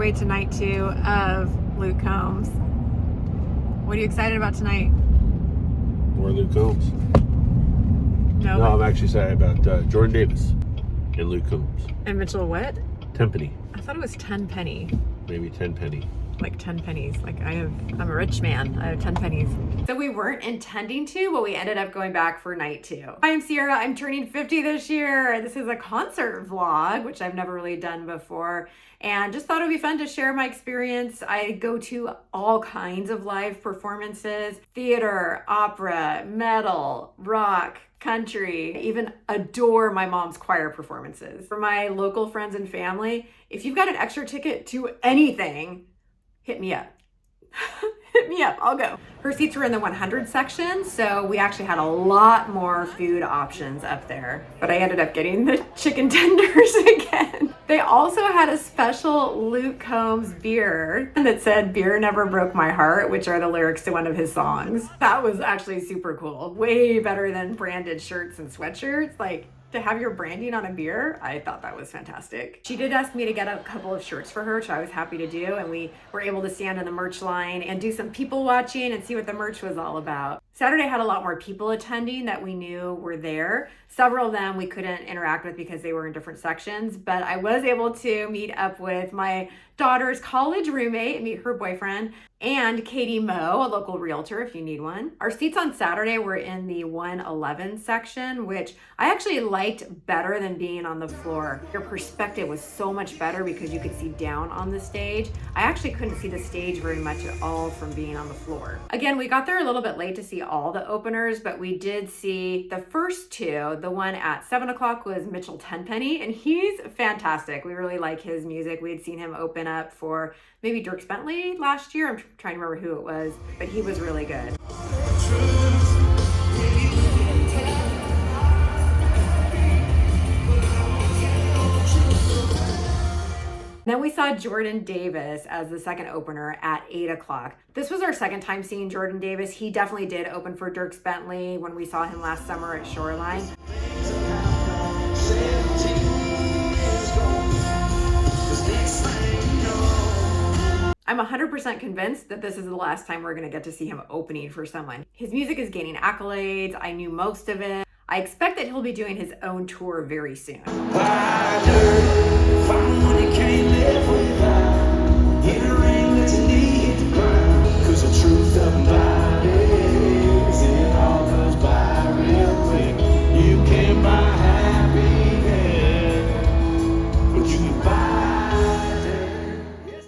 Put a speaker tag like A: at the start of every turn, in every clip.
A: way to night 2 of Luke Combs. What are you excited about tonight?
B: More Luke Combs.
A: No,
B: I'm actually excited about Jordan Davis and Luke Combs.
A: And Mitchell what?
B: Tenpenny.
A: I thought it was 10 penny.
B: Maybe 10 penny.
A: Like 10 pennies. Like I'm a rich man. I have 10 pennies. So we weren't intending to, but we ended up going back for night 2. Hi, I'm Sierra. I'm turning 50 this year. This is a concert vlog, which I've never really done before. And just thought it would be fun to share my experience. I go to all kinds of live performances, theater, opera, metal, rock, country, even adore my mom's choir performances. For my local friends and family, if you've got an extra ticket to anything, hit me up. Hit me up, I'll go. Her seats were in the 100 section, so we actually had a lot more food options up there. But I ended up getting the chicken tenders again. They also had a special Luke Combs beer that said, "Beer never broke my heart," which are the lyrics to one of his songs. That was actually super cool. Way better than branded shirts and sweatshirts. Like, to have your branding on a beer, I thought that was fantastic. She did ask me to get a couple of shirts for her, which I was happy to do, and we were able to stand in the merch line and do some people watching and see what the merch was all about. Saturday had a lot more people attending that we knew were there. Several of them we couldn't interact with because they were in different sections, but I was able to meet up with my daughter's college roommate, meet her boyfriend, and Katie Moe, a local realtor if you need one. Our seats on Saturday were in the 111 section, which I actually liked better than being on the floor. Your perspective was so much better because you could see down on the stage. I actually couldn't see the stage very much at all from being on the floor. Again, we got there a little bit late to see all the openers, but we did see the first two. The one at 7 o'clock was Mitchell Tenpenny, and he's fantastic. We really like his music. We had seen him open up for maybe Dirk Bentley last year. I'm trying to remember who it was, but he was really good. Then we saw Jordan Davis as the second opener at 8 o'clock. This was our second time seeing Jordan Davis. He definitely did open for Dirk Bentley when we saw him last summer at Shoreline. I'm 100% convinced that this is the last time we're gonna get to see him opening for someone. His music is gaining accolades. I knew most of it. I expect that he'll be doing his own tour very soon.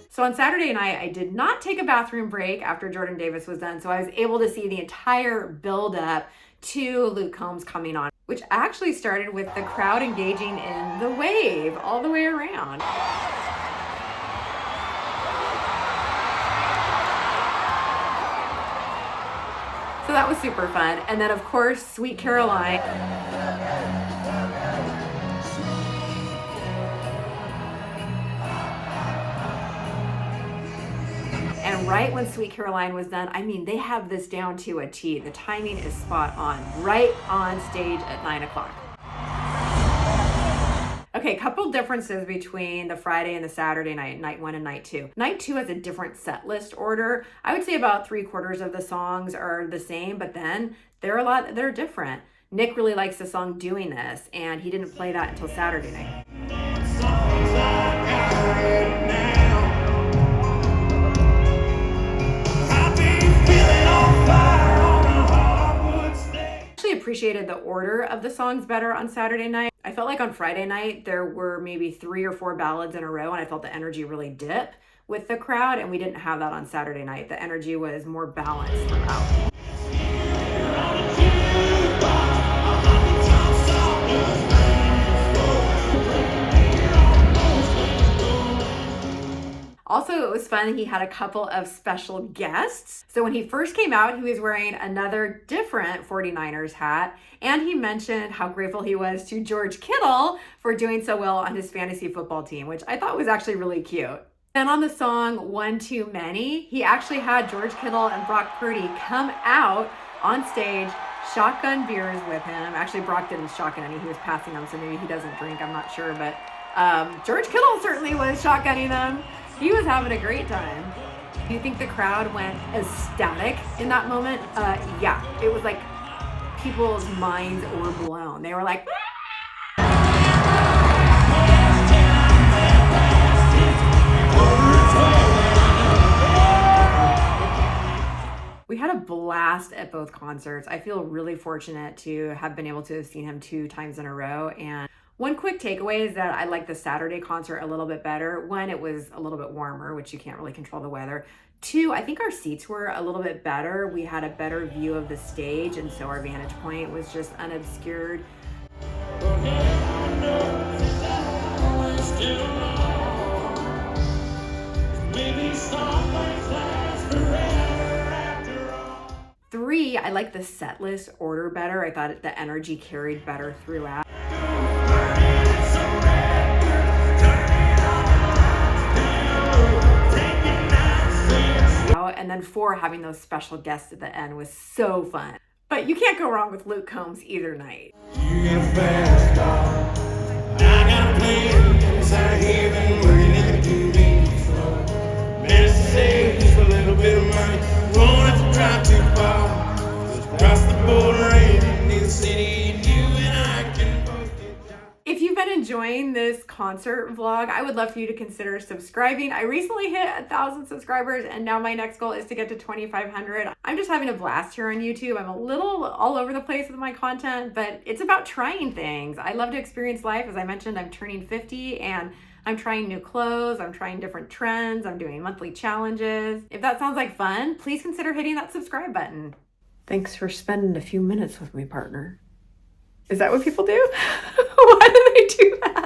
A: So on Saturday night, I did not take a bathroom break after Jordan Davis was done, so I was able to see the entire build-up to Luke Combs coming on, which actually started with the crowd engaging in the wave all the way around. So that was super fun. And then of course, Sweet Caroline. And right when Sweet Caroline was done, I mean, they have this down to a T. The timing is spot on, right on stage at 9 o'clock. Okay, couple differences between the Friday and the Saturday night, night 1 and night 2. Night 2 has a different set list order. I would say about 3/4 of the songs are the same, but then they're different. Nick really likes the song Doing This, and he didn't play that until Saturday night. Appreciated the order of the songs better on Saturday night. I felt like on Friday night there were maybe 3 or 4 ballads in a row, and I felt the energy really dip with the crowd, and we didn't have that on Saturday night. The energy was more balanced throughout. Also, it was fun. He had a couple of special guests. So when he first came out, he was wearing another different 49ers hat. And he mentioned how grateful he was to George Kittle for doing so well on his fantasy football team, which I thought was actually really cute. Then on the song One Too Many, he actually had George Kittle and Brock Purdy come out on stage, shotgun beers with him. Actually, Brock didn't shotgun any. He was passing them, so maybe he doesn't drink. I'm not sure. But George Kittle certainly was shotgunning them. He was having a great time. Do you think the crowd went ecstatic in that moment? Yeah, it was like people's minds were blown. They were like, we had a blast at both concerts. I feel really fortunate to have been able to have seen him 2 times in a row. And one quick takeaway is that I like the Saturday concert a little bit better. One, it was a little bit warmer, which you can't really control the weather. 2, I think our seats were a little bit better. We had a better view of the stage, and so our vantage point was just unobscured. Three, I like the set list order better. I thought the energy carried better throughout. And then 4, having those special guests at the end was so fun. But you can't go wrong with Luke Combs either night. You got fast, dog. I got a plan inside heaven, working in the convenience store. Managed to save just a little bit of money. Won't have to drive too far. Just cross the border into the city, and you and I can both get jobs. If you've been enjoying this concert vlog, I would love for you to consider subscribing. I recently hit 1,000 subscribers, and now my next goal is to get to 2,500. I'm just having a blast here on YouTube. I'm a little all over the place with my content, but it's about trying things. I love to experience life. As I mentioned, I'm turning 50 and I'm trying new clothes, I'm trying different trends, I'm doing monthly challenges. If that sounds like fun, please consider hitting that subscribe button. Thanks for spending a few minutes with me, partner. Is that what people do? Why do they do that?